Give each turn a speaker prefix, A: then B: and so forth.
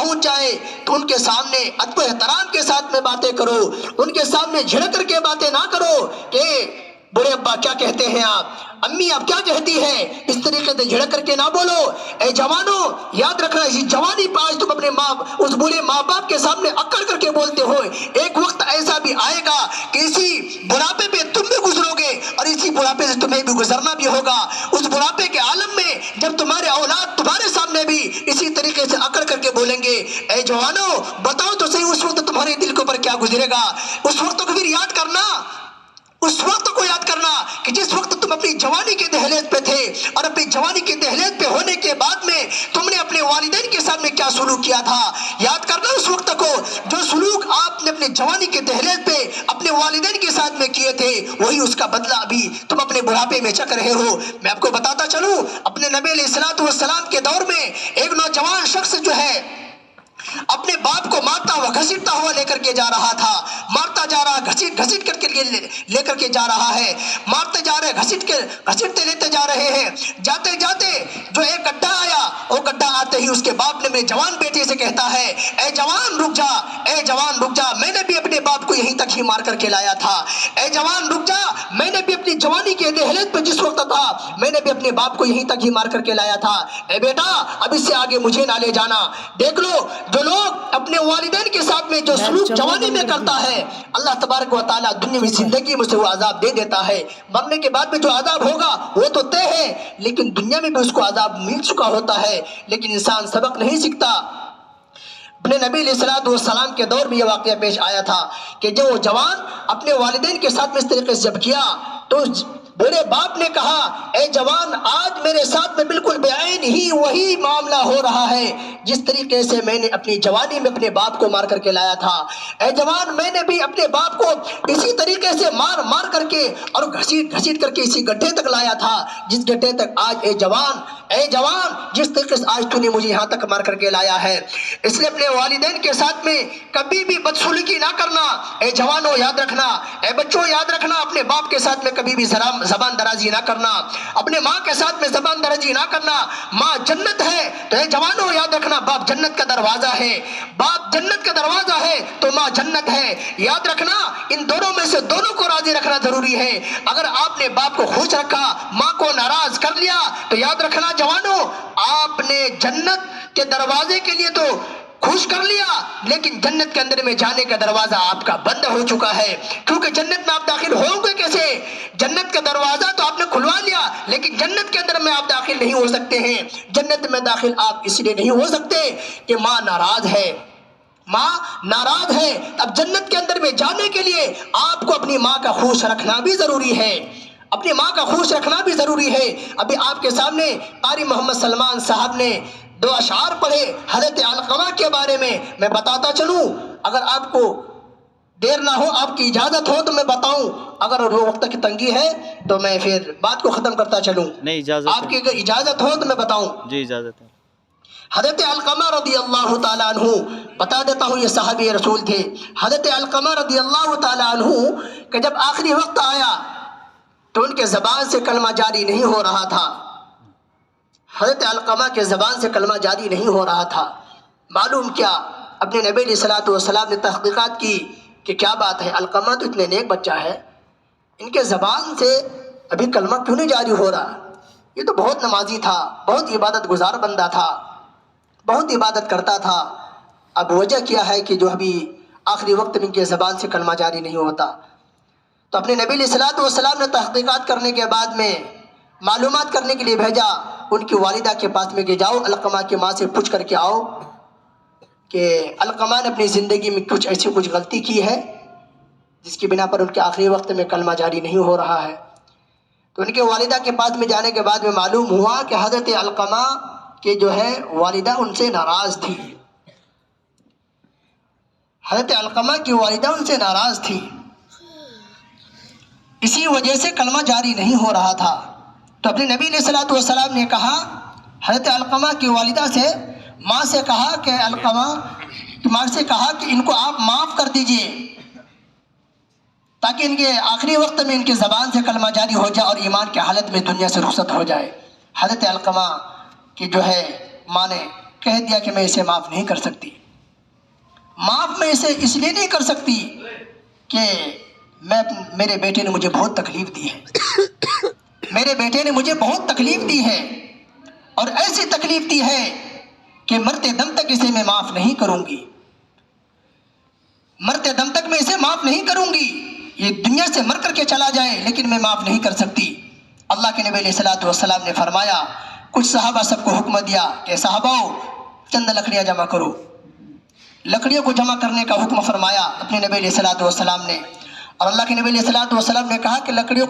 A: پہنچ جائے تو ان کے سامنے ادب و احترام کے ساتھ میں باتیں کرو، ان کے سامنے جھڑک کر کے باتیں نہ کرو کہ بڑے ابا کیا کہتے ہیں آپ، امی آپ کیا کہتی ہے، اس طریقے سے جھڑک کر کے نہ بولو۔ اے جوانوں یاد رکھنا، اسی جوانی پہ آج تم اپنے اس بوڑھے ماں باپ کے سامنے اکڑ کر کے بولتے ہو، ایک وقت ایسا بھی آئے گا کہ اسی بڑھاپے پہ تم بھی گزرو گے اور اسی بڑھاپے سے تمہیں بھی گزرنا بھی ہوگا۔ اس بڑھاپے کے عالم میں جب تمہارے اولاد تمہارے سامنے بھی اسی طریقے سے اکڑ کر کے بولیں گے، اے جوانوں بتاؤ تو صحیح اس وقت تمہارے دل کے اوپر کیا گزرے گا۔ اس وقت کو پھر یاد کرنا، اس وقت کو یاد کرنا کہ جس وقت تم اپنی جوانی کے دہلیز پہ تھے اور اپنی جوانی کے دہلیز پہ ہونے کے بعد میں تم نے اپنے والدین کے سامنے کیا سلوک کیا تھا۔ یاد کرنا اس وقت کو، جو سلوک آپ نے اپنے جوانی کے دہلیز پہ اپنے والدین کے ساتھ میں کیے تھے، وہی اس کا بدلہ ابھی تم اپنے بڑھاپے میں چکھ رہے ہو۔ میں آپ کو بتاتا چلوں، اپنے نبی علیہ الصلوۃ والسلام کے دور میں ایک نوجوان شخص جو ہے اپنے باپ کو مارتا ہوا گھسیٹتا ہوا لے کر کے جا رہا تھا، مارتا جا رہا، گھسیٹ کر کے لے کر کے جا رہا ہے، مارتے جا رہے، گھسیٹتے لیتے جا رہے ہیں، جاتے جاتے جو ایک گڈھا آیا، وہ گڈھا آتے ہی اس کے باپ نے میرے جوان بیٹے سے کہتا ہے، اے جوان رک جا، اے جوان رک جا، میں نے بھی اپنے باپ کو یہیں تک ہی مار کر کے لایا تھا، اے جوان رک جا، میں نے بھی اپنی جوانی کے دہلیز پہ جس وقت تھا میں نے بھی اپنے باپ کو یہیں تک ہی مار کر کے لایا تھا، اے بیٹا اب اس سے آگے مجھے نہ لے جانا۔ دیکھ لو جو لوگ اپنے والدین کے ساتھ میں جو سلوک جوانی میں کرتا ہے، اللہ تبارک و تعالیٰ دنیا میں زندگی میں سے وہ عذاب دے دیتا ہے، مرنے کے بعد میں جو عذاب ہوگا وہ تو طے ہے، لیکن دنیا میں بھی اس کو عذاب مل چکا ہوتا ہے، لیکن انسان سبق نہیں سیکھتا۔ اپنے نبی علیہ الصلوۃ والسلام کے دور میں یہ واقعہ پیش آیا تھا کہ جو وہ جوان اپنے والدین کے ساتھ میں اس طریقے سے جب کیا تو بڑے باپ نے کہا، اے جوان آج میرے ساتھ میں بالکل بعین ہی وہی معاملہ ہو رہا ہے جس طریقے سے میں نے اپنی جوانی میں اپنے باپ کو مار کر کے لایا تھا، اے جوان میں نے بھی اپنے باپ کو اسی طریقے سے مار کر کے اور گھسیٹ کر کے اسی گڈھے تک لایا تھا جس گڈھے تک آج اے جوان جس طریقے سے آج تو نے مجھے یہاں تک مار کر کے لایا ہے۔ اس لیے اپنے والدین کے ساتھ میں کبھی بھی بدسلوکی نہ کرنا۔ اے جوانوں یاد رکھنا، اے بچوں یاد رکھنا، اپنے باپ کے ساتھ میں کبھی بھی زبان درازی نہ کرنا، اپنے ماں کے ساتھ میں زبان درازی نہ کرنا۔ ماں جنت ہے تو اے جوانوں یاد رکھنا، باپ جنت کا دروازہ ہے، باپ جنت کا دروازہ ہے تو ماں جنت ہے۔ یاد رکھنا ان دونوں میں سے دونوں کو راضی رکھنا ضروری ہے۔ اگر آپ نے باپ کو خوش رکھا، ماں کو ناراض کر لیا تو یاد رکھنا جوانوں آپ نے جنت کے دروازے کے لیے تو خوش کر لیا لیکن جنت کے اندر میں جانے کا دروازہ آپ کا بند ہو چکا ہے، کیونکہ جنت میں آپ داخل ہوں گے کیسے؟ جنت کا دروازہ تو آپ نے کھلوا لیا لیکن جنت کے اندر میں آپ داخل نہیں ہو سکتے ہیں۔ جنت میں داخل آپ اس لیے نہیں ہو سکتے کہ ماں ناراض ہے، ماں ناراض ہے۔ اب جنت کے اندر میں جانے کے لیے آپ کو اپنی ماں کا خوش رکھنا بھی ضروری ہے، اپنی ماں کا خوش رکھنا بھی ضروری ہے۔ ابھی آپ کے سامنے قاری محمد سلمان صاحب نے دو اشعار پڑھے حضرت علقمہ کے بارے میں بتاتا چلوں، اگر آپ کو دیر نہ ہو، آپ کی اجازت ہو تو میں بتاؤں، اگر وقت کی تنگی ہے تو میں پھر بات کو ختم کرتا چلوں۔
B: نہیں اجازت
A: آپ کی اگر اجازت ہو تو میں بتاؤں۔
B: جی اجازت ہے۔
A: حضرت علقمہ رضی اللہ تعالیٰ عنہ، بتا دیتا ہوں یہ صحابی رسول تھے۔ حضرت علقمہ رضی اللہ تعالیٰ عنہ کہ جب آخری وقت آیا تو ان کے زبان سے کلمہ جاری نہیں ہو رہا تھا، حضرت علقمہ کے زبان سے کلمہ جاری نہیں ہو رہا تھا۔ معلوم کیا، اپنے نبی علیہ الصلوۃ والسلام نے تحقیقات کی کہ کیا بات ہے، علقمہ تو اتنے نیک بچہ ہے، ان کے زبان سے ابھی کلمہ کیوں نہیں جاری ہو رہا؟ یہ تو بہت نمازی تھا، بہت عبادت گزار بندہ تھا، بہت عبادت کرتا تھا، اب وجہ کیا ہے کہ جو ابھی آخری وقت میں ان کے زبان سے کلمہ جاری نہیں ہوتا؟ تو اپنے نبی علیہ الصلوۃ والسلام نے تحقیقات کرنے کے بعد میں معلومات کرنے کے لیے بھیجا ان کی والدہ کے پاس میں کہ جاؤ علقمہ کی ماں سے پوچھ کر کے آؤ کہ علقمہ نے اپنی زندگی میں کچھ غلطی کی ہے جس کی بنا پر ان کے آخری وقت میں کلمہ جاری نہیں ہو رہا ہے۔ تو ان کے والدہ کے پاس میں جانے کے بعد میں معلوم ہوا کہ حضرت علقمہ کہ جو ہے والدہ ان سے ناراض تھی، حضرت علقمہ کی والدہ ان سے ناراض تھی، اسی وجہ سے کلمہ جاری نہیں ہو رہا تھا۔ تو اپنے نبی علیہ الصلوۃ والسلام نے کہا حضرت علقمہ کی والدہ سے، ماں سے کہا کہ علقمہ کی ماں سے کہا کہ ان کو آپ معاف کر دیجئے تاکہ ان کے آخری وقت میں ان کی زبان سے کلمہ جاری ہو جائے اور ایمان کی حالت میں دنیا سے رخصت ہو جائے۔ حضرت علقمہ کی جو ہے ماں نے کہہ دیا کہ میں اسے معاف نہیں کر سکتی. معاف میں اسے اس لیے نہیں کر سکتی کہ میرے بیٹے نے مجھے بہت تکلیف دی ہے. میرے بیٹے نے مجھے بہت تکلیف دی ہے اور ایسی تکلیف دی ہے کہ مرتے دم تک اسے میں معاف نہیں کروں گی. مرتے دم تک میں اسے معاف نہیں کروں گی. یہ دنیا سے مر کر کے چلا جائے لیکن میں معاف نہیں کر سکتی. اللہ کے نبی علیہ الصلوۃ والسلام نے فرمایا, کچھ صحابہ سب کو حکم دیا کہ صحاباؤ چند لکڑیاں جمع کرو. لکڑیوں کو جمع کرنے کا حکم فرمایا اپنے نبی علیہ الصلوۃ والسلام نے, اور اللہ کے نبی علیہ الصلوۃ والسلام نے کہا کہ لکڑیوں